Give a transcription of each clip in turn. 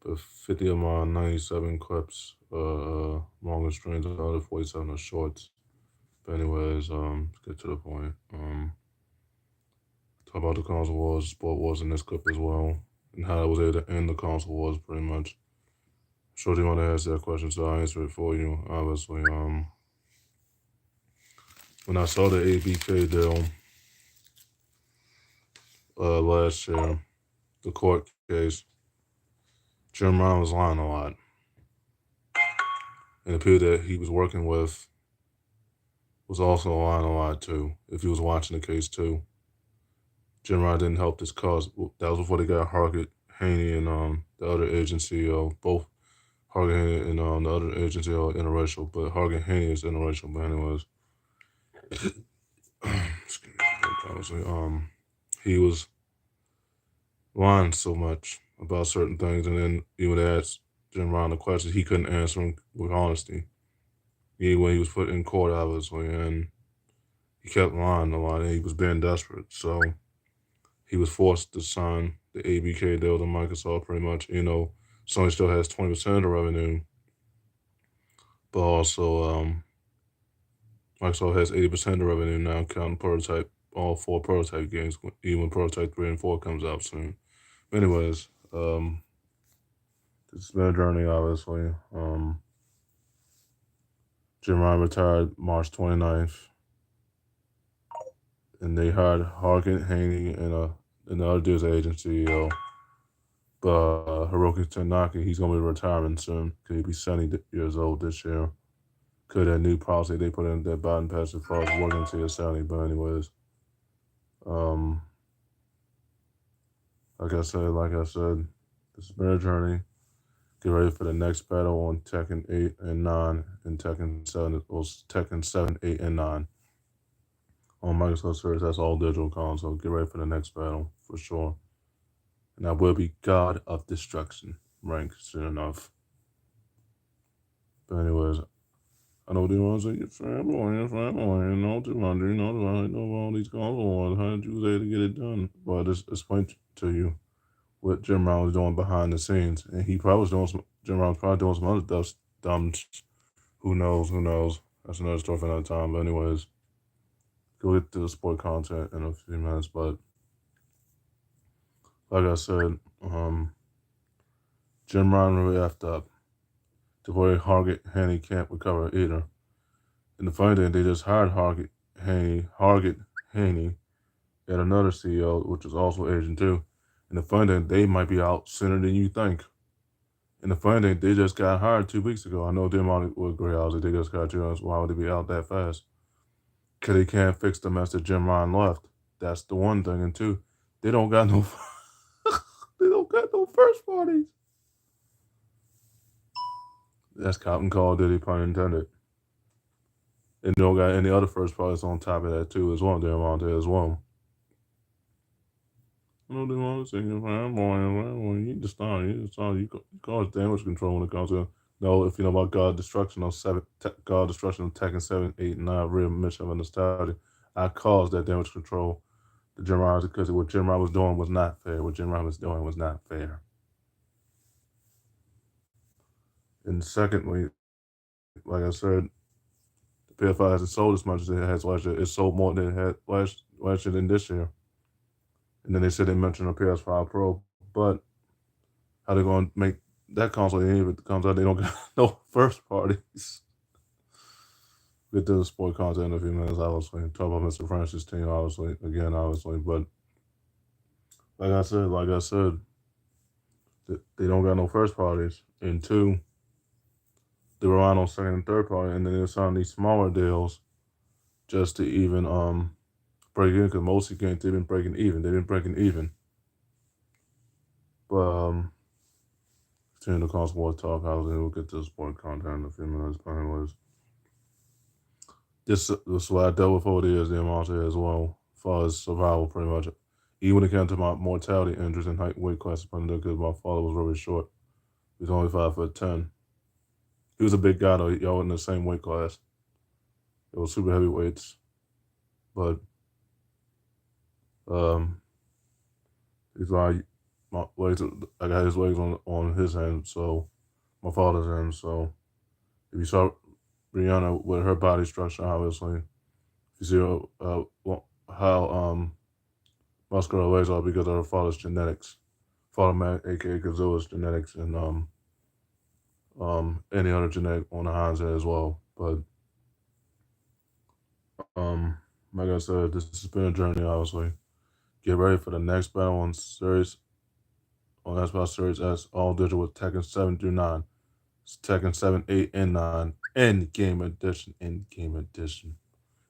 The 50 of my 97 clips, longer streams, and the other 47 are shorts. But anyways, let's get to the point. Talk about the console wars, sport wars in this clip as well, and how I was able to end the console wars pretty much. Sure, you want to ask that question, so I'll answer it for you. Obviously, when I saw the ABK deal last year, the court case, Jim Brown was lying a lot, and the people that he was working with was also lying a lot too. If he was watching the case too, Jim Brown didn't help this cause. That was before they got Hargett, Haney, and the other agency, both Hargett Haney and the other agency are interracial, but Hargett Haney is interracial. But anyways, excuse me, obviously, he was lying so much about certain things, and then you would ask Jim Brown the questions, he couldn't answer them with honesty. When he was put in court, obviously, and he kept lying a lot, and he was being desperate. So he was forced to sign the ABK deal to Microsoft, pretty much. Sony still has 20% of the revenue, but also Microsoft has 80% of the revenue now, counting prototype, all 4 prototype games, even when prototype 3 and 4 comes out soon. Anyways, it's been a journey, obviously. Jim Ryan retired March 29th, and they hired Harkin, Haney, and another dude's agency, But Hiroki Tanaka, he's going to be retiring soon because he'll be 70 years old this year. Could that new policy they put in that Biden passed as far as working until you're 70. But anyways, um, like I said, this has been a journey. Get ready for the next battle on Tekken 8 and 9 and Tekken 7, or Tekken 7, 8, and 9 on Microsoft Series. That's all digital console. Get ready for the next battle for sure. And I will be God of Destruction rank soon enough. But anyways, I know they want to say your family, too much, all these console wars. How did you was able to get it done? Well, I just explained to you what Jim Brown was doing behind the scenes, and he probably was doing some. Jim Brown was probably doing some other stuff. Dumb. Who knows? Who knows? That's another story for another time. But anyways, go get to the sport content in a few minutes. But like I said, Jim Brown really effed up. To where Hargett Haney can't recover either. And the funny thing, they just hired Hargett Haney, and another CEO, which is also Asian too. And the funny thing, they might be out sooner than you think. And the funny thing, they just got hired 2 weeks ago. I know they might would agree, they just got you. Why would they be out that fast? Because they can't fix the mess that Jim Ryan left. That's the one thing. And two, they don't got no they don't got no first parties. That's Cotton Call Diddy, pun intended. And they don't got any other first parties on top of that too, as well. They're on there as well. I know they want to say you're fanboy. You just start. You cause damage control when it comes to. No, if you know about God Destruction on God Destruction of Tekken 7, 8, and 9, real mission of nostalgia, I caused that damage control. The Jim Ryan, because what Jim Ryan was doing was not fair. What Jim Ryan was doing was not fair. And secondly, like I said, the PS5 hasn't sold as much as it has last year. It sold more than it had last year than this year. And then they said they mentioned a PS5 Pro, but how they going to make that console? Even if it comes out, they don't get no first parties. Get to the sport content in a few minutes, obviously. Talk about Mr. Francis' team, obviously. Again, obviously. But like I said, they don't got no first parties. And two, they rely on second and third party, and then they sign these smaller deals just to even break in, because most of the games they've been breaking even. They've been breaking even. But continue the console war talk, obviously we'll get to the sport content in a few minutes. But anyways, this is what I dealt with over the years, the amount as well, as far as survival, pretty much. Even when it came to my mortality injuries in height weight classes, because my father was really short. He was only 5'10". He was a big guy though. Y'all in the same weight class. It was super heavyweights, but he's like my legs. I got his legs on his hand, so my father's hand. So if you saw Rihanna with her body structure, obviously, you see how muscular her legs are because of her father's genetics. Father Mac, aka Gazilla's genetics, and any other genetic on the Heinz head as well. But um, like I said, this has been a journey. Obviously, get ready for the next battle on Xbox Series S, all digital with Tekken 7 through 9. It's Tekken 7, 8, and 9. End game edition. End game edition.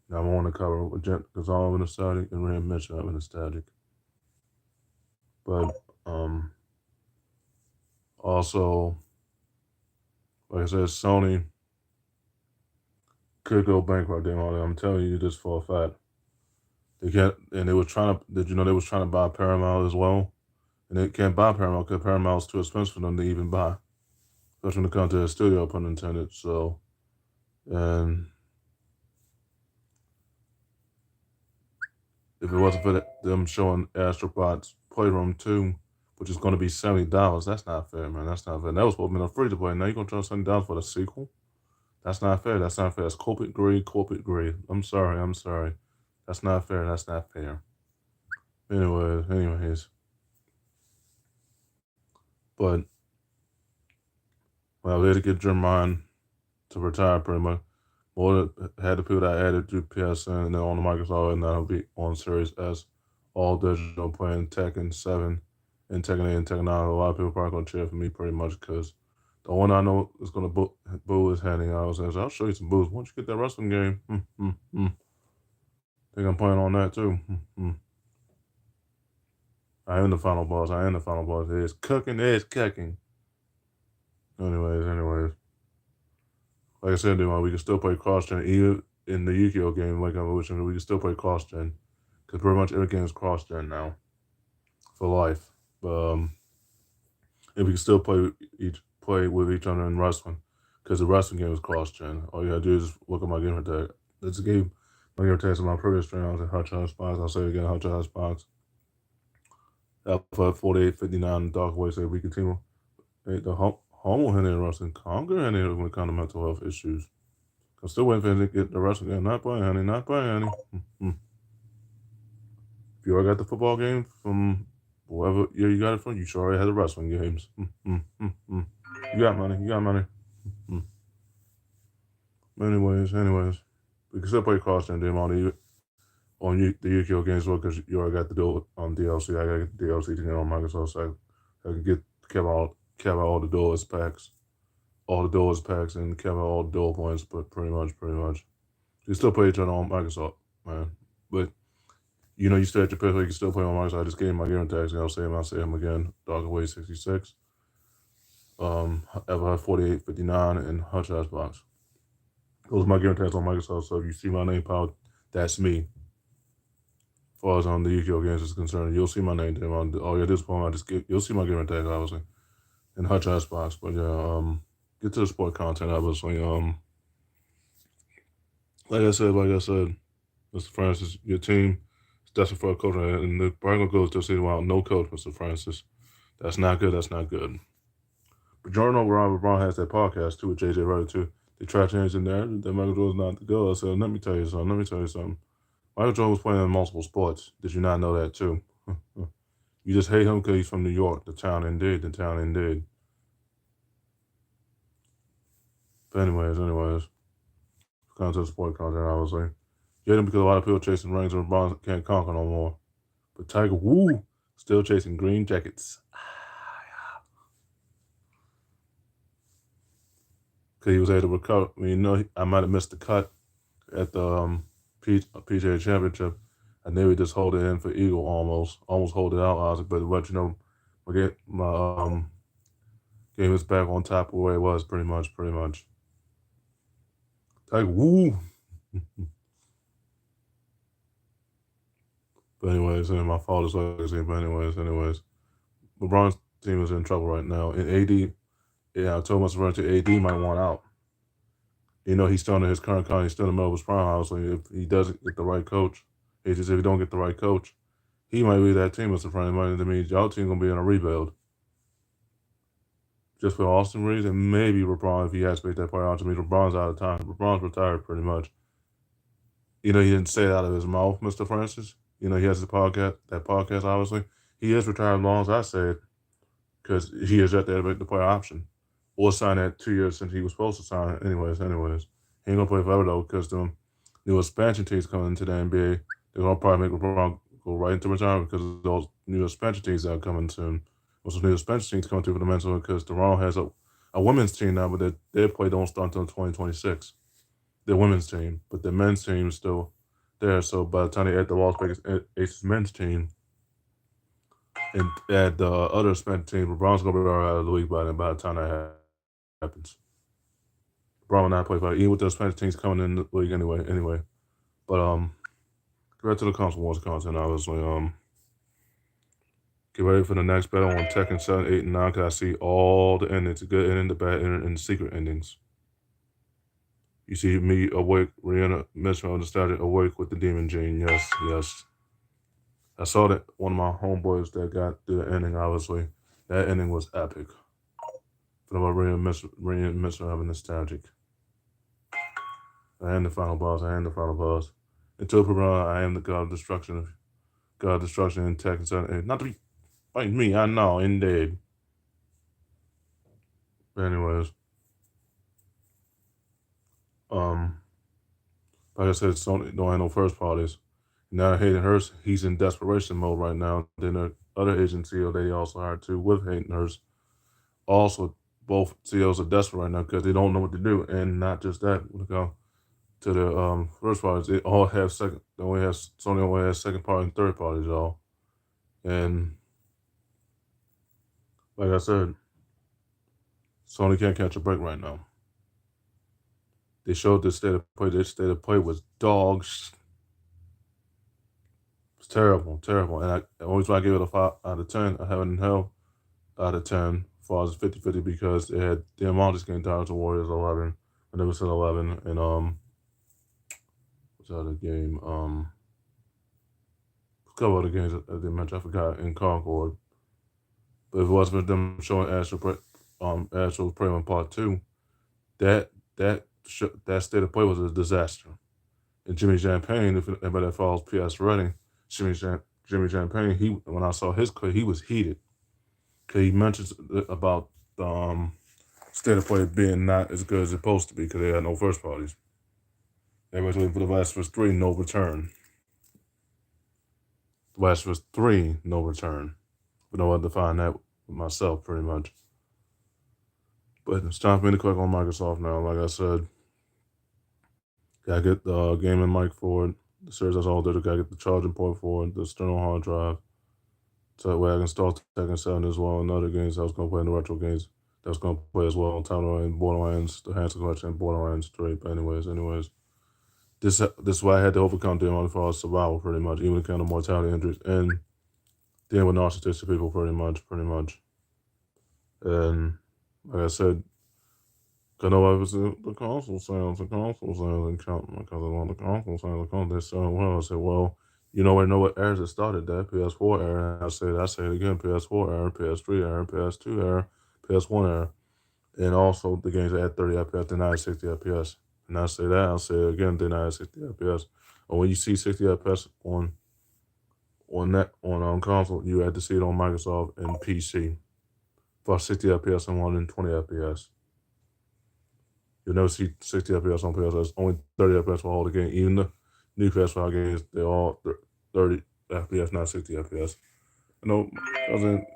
Now I'm on the cover with Jet Gonzalo of Nostalgic and Ram Mitchell of Nostalgic. But also, like I said, Sony could go bankrupt. I'm telling you this for a fact. They can't, and they were trying to. Did you know they was trying to buy Paramount as well? And they can't buy Paramount because Paramount's too expensive for them to even buy, especially when it comes to the studio, pun intended. So, and if it wasn't for them showing Astrobot's Playroom 2, which is going to be $70, that's not fair, man. That's not fair. That was supposed to be a free to play. Now you're going to charge $70 for the sequel? That's not fair. That's not fair. That's corporate greed. Corporate greed. I'm sorry. I'm sorry. That's not fair. That's not fair. Anyways. But well, they had to get Jermaine to retire pretty much. More had the people that added to PSN and then on the Microsoft, and that'll be on Series S, all digital, playing Tekken 7 and Tekken 8 and Tekken 9. A lot of people probably gonna cheer for me pretty much because the one I know is gonna boo is Henny. I was saying, I'll show you some boos. Once you get that wrestling game, think I'm playing on that too. I am the final boss. I am the final boss. It's cooking. It's cooking. Anyways. Like I said, we can still play cross-gen. Even in the Yu-Gi-Oh game, like I mentioned, we can still play cross-gen. Because pretty much every game is cross-gen now. For life. But, and we can still play with each other in wrestling. Because the wrestling game is cross-gen. All you gotta do is look at my gamer tag. That's a game. My gamer tag is my previous stream. I was at Hot Shot Spots. I'll say it again, Hot Shot Spots. Alpha 4859 Dark Way say we continue. Hey, the homo Henry wrestling conquer Henry when it comes to mental health issues. I'm still waiting for him to get the wrestling game. Not playing, honey. Not playing, honey. If you already got the football game from wherever year you got it from, you sure already had the wrestling games. You got money. You got money. Anyways, we can still play cross-gen game on the Yu-Gi-Oh games as well because you already got the dual DLC. I gotta get the DLC to get on Microsoft, so I can get cap out all the duelist packs. All the duelist packs and cap out all the duel points, but pretty much. You still play each other on Microsoft, man. But you still at your pick, you can still play on Microsoft. I just gave my game tags, and I'll say him again. Dogaway 66, Ever 4859, and Hutchhouse Box. Those are my game tags on Microsoft. So if you see my name pop, that's me. As far as on the Yu-Gi-Oh games is concerned, you'll see my name there. At this point, you'll see my game tag obviously, in Hutchhouse Box. But yeah, get to the sport content obviously. Like I said, Mr. Francis, your team is destined for a coach, and the probably gonna go to season without no coach, Mr. Francis. That's not good. That's not good. But Jordan O'Brien, LeBron has that podcast too with JJ Redick too. They try to change the narrative that Michael Jordan's not the go. I said, let me tell you something. Michael Jordan was playing in multiple sports. Did you not know that too? You just hate him because he's from New York, the town indeed. But anyways. Content sport content, obviously. You hate him because a lot of people chasing rings and LeBron can't conquer no more. But Tiger Woo still chasing green jackets. Because he was able to recover. I mean, I might have missed the cut at the PGA Championship. I knew he just hold it in for Eagle almost hold it out, Isaac. But my game is back on top of where it was pretty much. Tiger Woo. But anyways, and my fault is legacy. But anyways, LeBron's team is in trouble right now. And AD, I told Mr. Francis, AD might want out. He's still in his current contract. He's still in the middle of his prime, obviously. If he doesn't get the right coach, if he don't get the right coach, He might be that team, Mr. Frank. That means y'all team gonna be in a rebuild. Just for Austin Reeves and maybe LeBron if he has to make that player out to me. LeBron's out of time. LeBron's retired pretty much. He didn't say it out of his mouth, Mr. Francis. He has that podcast, obviously. He is retired as long as I said, because he is at the player option. Or sign that 2 years since he was supposed to sign it. Anyways. He ain't going to play forever, though, because the new expansion teams coming into the NBA, they're going to probably make LeBron go right into retirement because of those new expansion teams that are coming soon. Those new expansion teams coming through for the men's one because Toronto has a women's team now, but their play don't start until 2026. Their women's team, but the men's team is still there. So by the time they add the Las Vegas Aces men's team and add the other expansion team, LeBron's going to be out of the league by the time that happens. LeBron will not play for even with the expansion teams coming in the league anyway. But get back to the console wars content, obviously. Get ready for the next battle on Tekken 7, 8, and 9, because I see all the endings, the good ending, the bad ending, and the secret endings. You see me awake, Rihanna, Mitchell, nostalgic, awake with the Demon Gene. Yes. I saw that one of my homeboys that got the ending, obviously. That ending was epic. For the Rihanna, Mitchell, having nostalgic. I am the final boss. Until Piranha, I am the god of destruction. God of destruction in Tekken 7, 8. Not to be fighting me, I know, indeed. But anyways. Like I said, Sony don't have no first parties. Now Hayden Hurst, he's in desperation mode right now. Then the other agency they also hired too with Hayden Hurst. Also, both CEOs are desperate right now because they don't know what to do. And not just that, to the first parties, they all have second. Sony only has second party and third parties, y'all. And like I said, Sony can't catch a break right now. They showed the state of play. Their state of play was dogs. It's terrible. And I always want to give it a 5 out of 10. I haven't hell out of 10 as far as 50-50 because they had the amount of game titles to Warriors 11 when they was in 11 and what's the other game? A couple other games that they mentioned, I forgot, in Concord. But if it wasn't for them showing Astros Prey Part 2, that state of play was a disaster. And Jimmy Champagne, if anybody that follows PS Reading, Jimmy Champagne, when I saw his clip, he was heated. Because he mentions about the state of play being not as good as it's supposed to be because they had no first parties. Everybody's waiting for The Last of Us 3, no return. The Last of Us 3, no return. But no one to find that myself, pretty much. But it's time for me to click on Microsoft now. Like I said, gotta get the gaming mic for it. The series that's all there. Gotta get the charging port for it, the external hard drive. So that way I can install Tekken 7 as well and other games I was going to play in the retro games that was going to play as well on Timeline, Borderlands, the Handsome Collection, and Borderlands 3. But anyways. This is why I had to overcome dealing with for survival pretty much, even kind of mortality injuries and dealing with narcissistic people pretty much. And like I said, because nobody was the console sales and count because I want the console sales. They selling well. I said, well, you know what eras it started that PS4 era. And I say it again, PS4 era, PS3 era, PS2 era, PS1 era, and also the games that had 30 FPS denied 60 FPS. And I say that, I'll say it again, denied 60 FPS. And when you see 60 FPS on console, you had to see it on Microsoft and PC for 60 FPS and 120 FPS. You'll never see 60 FPS on PS. That's only 30 FPS for all the game. Even the new PS5 games, they're all 30 FPS, not 60 FPS. I know, and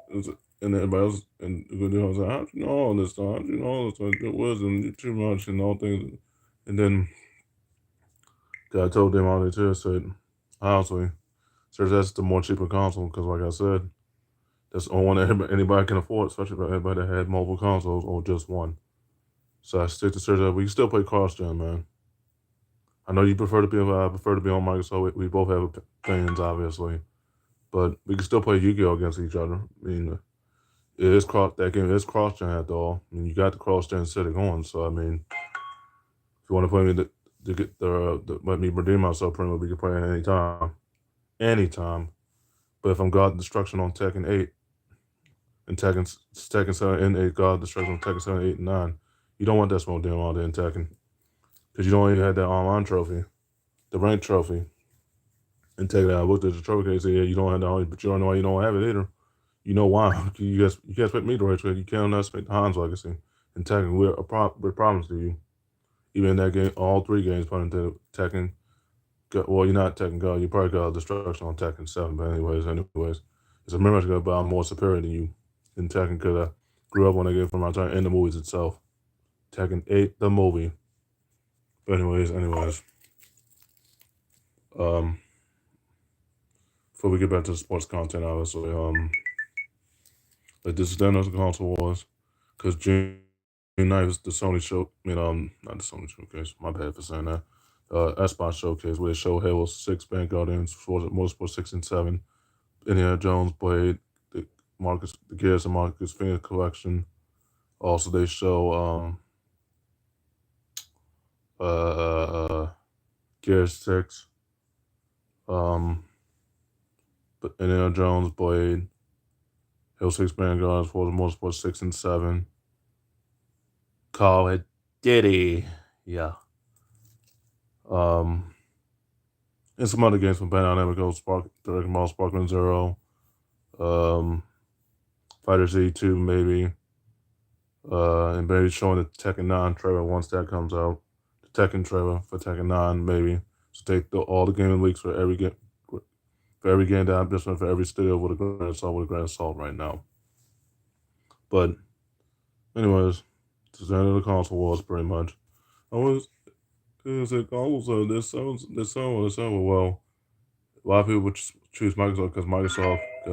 everybody else, and the good was like, how'd you know all this stuff? How'd you know all this stuff? Good wisdom, you're too much, and all things. And then, I told them all that too. I said, honestly, so that's the more cheaper console, because like I said, that's the only one that anybody can afford, especially for everybody that had multiple consoles or just one. So I stick to search that. We can still play cross-gen, man. I know you prefer to be I prefer to be on Microsoft. We both have opinions, obviously. But we can still play Yu-Gi-Oh! Against each other. I mean, that game is cross-gen after all. I mean, you got the cross-gen setting on. So, I mean, if you want to play me to get let me redeem myself, pretty much, we can play at any time. Anytime. But if I'm God Destruction on Tekken 8 and Tekken 7 and 8, God Destruction on Tekken 7, 8, and 9, you don't want that smoke damn all day in Tekken. Because you don't even have that online trophy, the rank trophy. And Tekken, I looked at the trophy case and said, yeah, you don't have that, but you don't know why you don't have it either. You know why? You guys expect me to rage quit. You can't expect the Hans legacy. And Tekken, we're problems to you. Even in that game, all 3 games put into Tekken. Well, you're not Tekken God. You probably got Destruction on Tekken 7. But anyways, it's a very much good, but I'm more superior than you in Tekken because I grew up on that game from my time in the movies itself. Tekken 8, the movie. But anyways, before we get back to the sports content, obviously, like this is the console wars, because June 9th is the Sony show. Not the Sony showcase. My bad for saying that. Xbox showcase where they show Halo 6, Band Guardians, Forza Motorsport 6 and 7, Indiana Jones, Blade, the Gears and Marcus Phoenix collection. Also, they show Gears 6, but Indiana Jones, Blade, Halo 6, Band Guardians, Forza Motorsport 6 and 7. Call it Diddy. Yeah. And some other games from Bandai Namco, Dragon Ball Sparkman Zero, Fighter Z2 maybe, and maybe showing the Tekken 9 trailer once that comes out. The Tekken trailer for Tekken 9 maybe. So take all the gaming leaks for every game that I'm just for every studio with a grain of salt right now. But anyways, this is the end of the console wars pretty much. This summer. Well, a lot of people would choose Microsoft because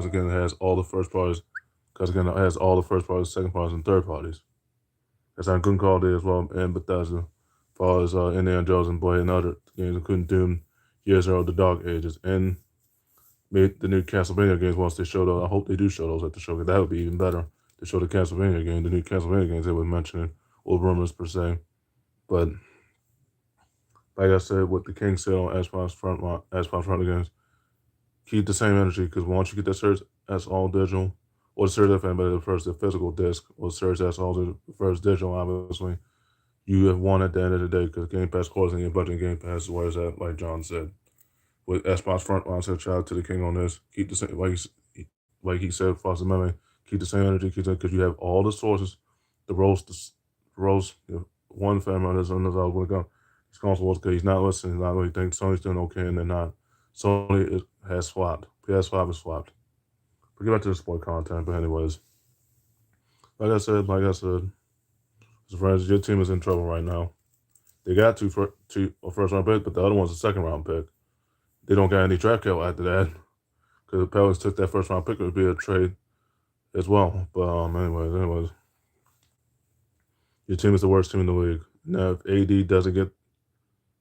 again, it has all the first parties, second parties, and third parties. That's how Good Call Day as well, and Bethesda, as far as Indiana Jones and Blade and other games, including Doom, Year Zero, The Dark Ages, and made the new Castlevania games once they show those. I hope they do show those at the show, because that would be even better to show the Castlevania game, the new Castlevania games they were mentioning, or rumors per se. But like I said, what the King said on Xbox front games, keep the same energy, because once you get that Series S all digital, or the Series F, anybody that prefers the physical disc, or the Series S all prefers digital, obviously, you have won at the end of the day, because Game Pass calls in your budget. Game Pass is where it's at, like John said. With Xbox Frontline, said shout out to the King on this. Keep the same, like he said, Foster Memory, keep the same energy, because you have all the sources, the roast, one family that's on this I was going to go. These console wars, because he's not listening, he's not really thinking Sony's doing okay, and they're not. Sony has flopped. PS5 has flopped. But get back to the sport content. But anyways, like I said, friends, your team is in trouble right now. They got two first round picks, but the other one's a second round pick. They don't got any draft capital after that, because the Pelicans took that first round pick. It would be a trade as well. But anyways, your team is the worst team in the league. Now, if AD doesn't get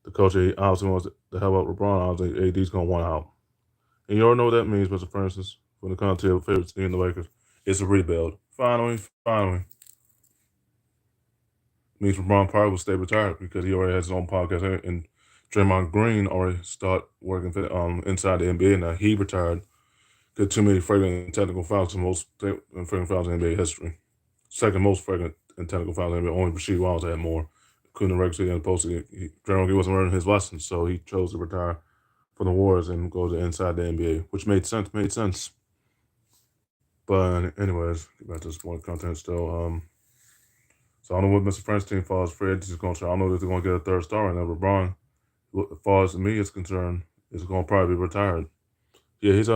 the coach, he obviously wants to help out LeBron. Obviously, AD's gonna want out. And you already know what that means, Mr. Francis, when it comes to your favorite team, the Lakers. It's a rebuild. Finally. Means LeBron probably will stay retired, because he already has his own podcast, and Draymond Green already start working for, inside the NBA now. He retired. Got too many fragrant and technical fouls, the most fragrant fouls in NBA history. Second most fragrant and technical fouls in NBA. Only Rasheed Wallace had more. Couldn't the regular season and the postseason. Draymond Green wasn't learning his lessons, so he chose to retire from the Warriors and go to inside the NBA, which made sense. But anyways, get back to the sport content still. So I don't know what Mr. Francis team, as far as free agency is going to. I don't know if they're going to get a third star right now. LeBron, as far as me is concerned, is going to probably be retired. Yeah, he has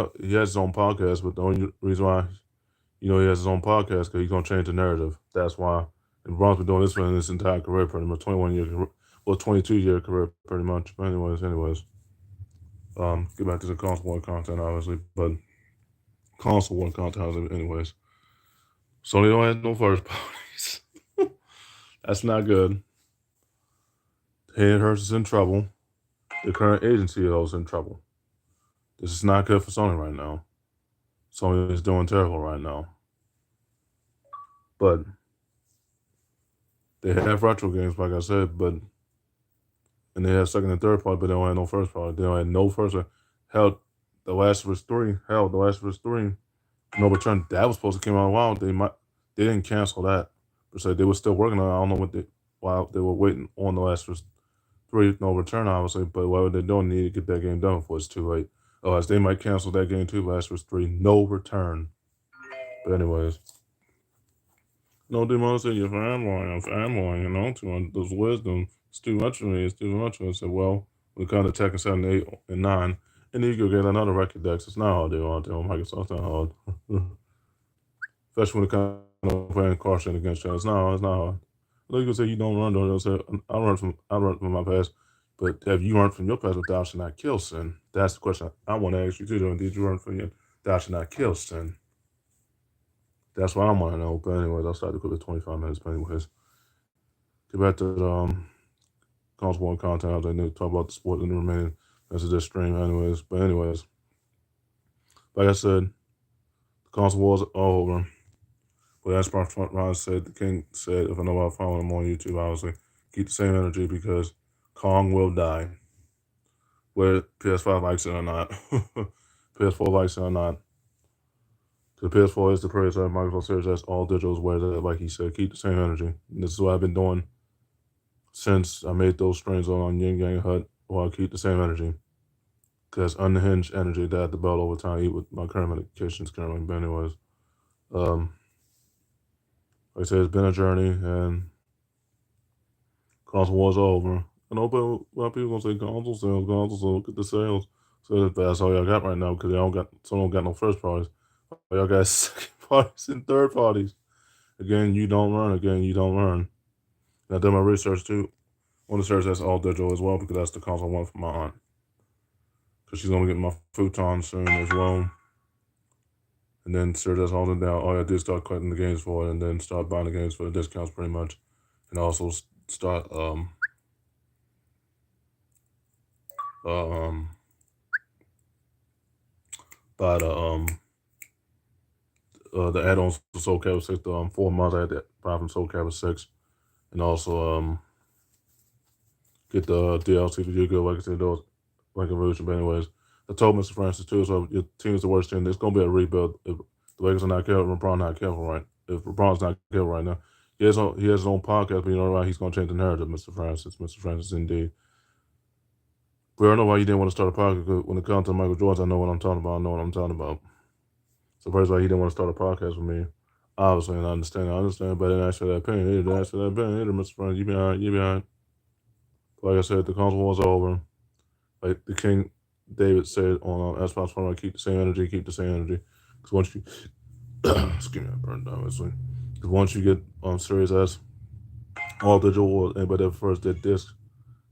his own podcast, but the only reason why he has his own podcast, because he's going to change the narrative. That's why. And LeBron's been doing this for his entire career, pretty much 22-year career, pretty much. But anyways, get back to the console war content, obviously, but console war content, anyways. Sony don't have no first parties. That's not good. Hayden Hurst is in trouble. The current agency is in trouble. This is not good for Sony right now. Sony is doing terrible right now. But they have retro games, like I said, and they have second and third party, but they don't have no first party. They don't have no first. Hell, The Last of Us 3, hell, The Last of Us 3, No Return, that was supposed to come out a while. They didn't cancel that. But so they were still working on it. I don't know why they were waiting on The Last of Us 3, No Return, obviously, but what they're doing, they need to get that game done before it's too late. Otherwise, they might cancel that game too, Last of Us 3, No Return. But anyways. No, they want to say, you're fanboy, you know, too much, those wisdom, it's too much for me, it's too much for me. I said, well, we kind of Tekken 7, 8, and 9, and then you go get another record decks. It's not hard they want to on Microsoft, it's not hard. Especially when it comes to playing caution against you. It's not hard. Like you say, you don't run, don't say, I run from my past, but have you run from your past without should not kill sin? That's the question I want to ask you too. Did you run from your thou should not kill sin? That's what I want to know. But anyways, I'll start to quick 25 minutes. But anyways, get back to the console war content. I was like, talk about the sport in the remaining rest of this stream. Anyways, like I said, the console wars are over. But as my front line said, the king said, if I know I follow him on YouTube, obviously, keep the same energy because Kong will die. Whether PS5 likes it or not. PS4 likes it or not. The PS4 is the praise of Microsoft Series S, all digitals, where, like he said, keep the same energy. And this is what I've been doing since I made those streams on Yin Yang Hut. Well, I keep the same energy. Because unhinged energy that I developed over time, even with my current medications currently. But anyways, like I said, it's been a journey, and console wars are over. I know, but a lot of people gonna say console sales, look at the sales. So that's all y'all got right now because some don't got no first parties. Y'all got second parties and third parties. Again, you don't learn. And I did my research too. I want to search that's all digital as well because that's the console I want for my aunt. Because she's gonna get my futon soon as well. And then search that's all down. All I do is start collecting the games for it, and then start buying the games for the discounts pretty much, and also start buy the add-ons for Soul Calibur 6. The 4 months I had to buy from Soul Calibur 6, and also get the DLC for Yu-Gi-Oh! Like I said, those like Evolution. But anyways, I told Mr. Francis too. So your team is the worst team. It's gonna be a rebuild if the Lakers are not careful. LeBron not careful, right? If LeBron's not careful right now, he has his own podcast. But you know why he's gonna change the narrative, Mr. Francis. Mr. Francis, indeed. But I don't know why you didn't want to start a podcast. Because when it comes to Michael Jordan, I know what I'm talking about. So first of all, he didn't want to start a podcast with me. Obviously, and I understand, but I didn't ask for that opinion either, Mr. Francis. You behind. Like I said, the console was over. Like the King David said on Xbox One, keep the same energy. Because once you, excuse me, I burned down this one. Because once you get Series S, all digital, or anybody that first did disc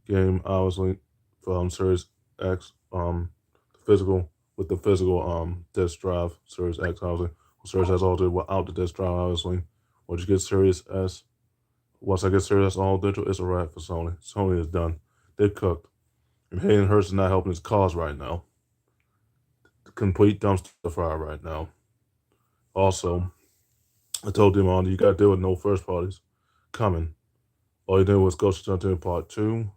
game, obviously, for Series X, physical, with the physical disc drive, Series X, obviously. Series S all digital without the disc drive, obviously. Once you get Series S, once I get Series S all digital, it's a wrap for Sony. Sony is done. They're cooked. And Hayden Hurst is not helping his cause right now. Complete dumpster fire right now. Also, I told them on you got to deal with no first parties coming. All you did was Ghost of Tsushima Part 2.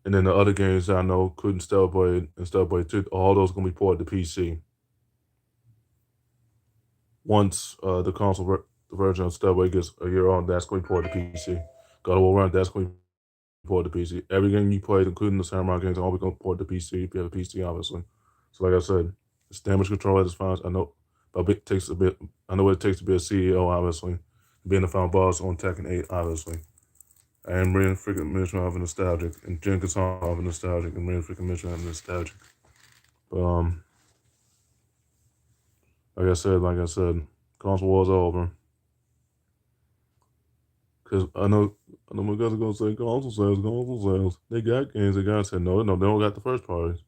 And then the other games that I know couldn't Stellar and Stellar 2, all those going to be ported to PC. Once the console version of Stellar gets a year on, that's going to be ported to PC. God of War Run, that's going to be ported to PC. Every game you played, including the Samurai games, are always going to port to PC if you have a PC, obviously. So like I said, it's damage control at its finest. I know, but it takes a bit. I know what it takes to be a CEO, obviously. Being the final boss on Tekken 8, obviously. And Maria freaking Mission of nostalgic, and Jenkins of nostalgic, and Maria freaking Mission of nostalgic. But like I said, console wars are over. Cause I know my guys are gonna say console sales. They got games. They got said no, they don't got the first parties.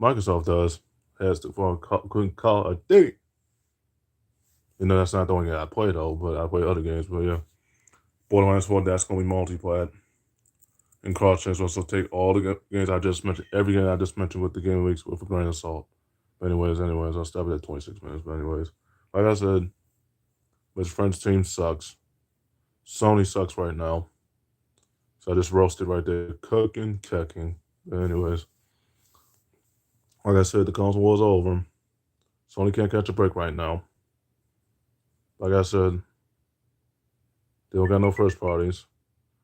Microsoft does. Has to couldn't call a date. You know, that's not the only game I play though, but I play other games. But yeah, Borderlands 4, that's gonna be multiplayer. And cross chain, so take all the games I just mentioned, every game I just mentioned with the game weeks with a grain of salt. But anyways, I'll stop it at 26 minutes. But anyways, like I said, Mr. Friend's team sucks. Sony sucks right now. So I just roasted right there, cooking. But anyways, Like I said, the console war's over. Sony can't catch a break right now. Like I said, they don't got no first parties.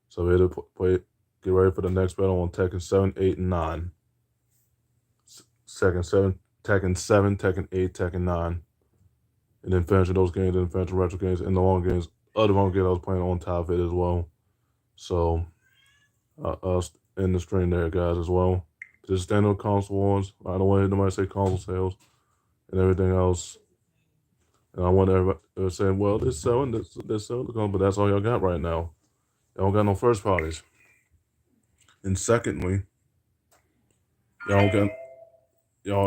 So we had to get ready for the next battle on Tekken 7, 8, and 9. Tekken 7, Tekken 8, Tekken 9. And then finishing those games, and finishing retro games, and the long games, other long games I was playing on top of it as well. So, us in the stream there, guys, as well. Just standard console wars. I don't want nobody to say console sales and everything else. And I want everybody to say, well, they're selling the console, but that's all y'all got right now. Y'all don't got no first parties. And secondly, y'all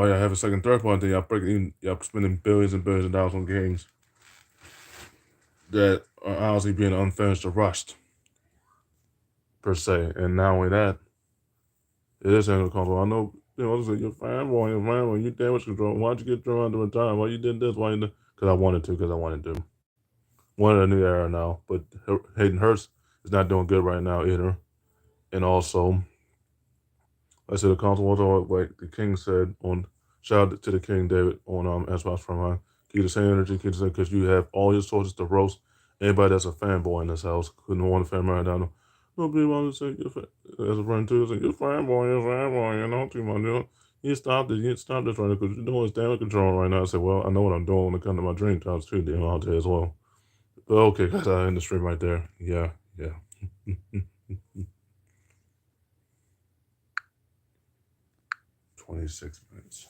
have a second, third party. Y'all spending billions and billions of dollars on games that are honestly being unfinished or rushed, per se. And not only that, it is handled console. I know, you're a fanboy, you damage control. Why'd you get thrown under a time? Why you did this? Why you did? Because I wanted to. Wanted a new era now, but Hayden Hurst is not doing good right now either. And also, I said the console was all like the King said on. Shout out to the King David on Xbox Frontline. Keep the same energy, keep the same, because you have all your sources to roast anybody that's a fanboy in this house. Couldn't want a fan right down. Nobody wants to say as a friend too. Say you're fanboy, too much. You stop this, right now because you're doing damage control right now. I said, well, I know what I'm doing when it comes to my dream jobs too, out there as well. But okay, guys, I end the stream right there. Yeah. 26 minutes.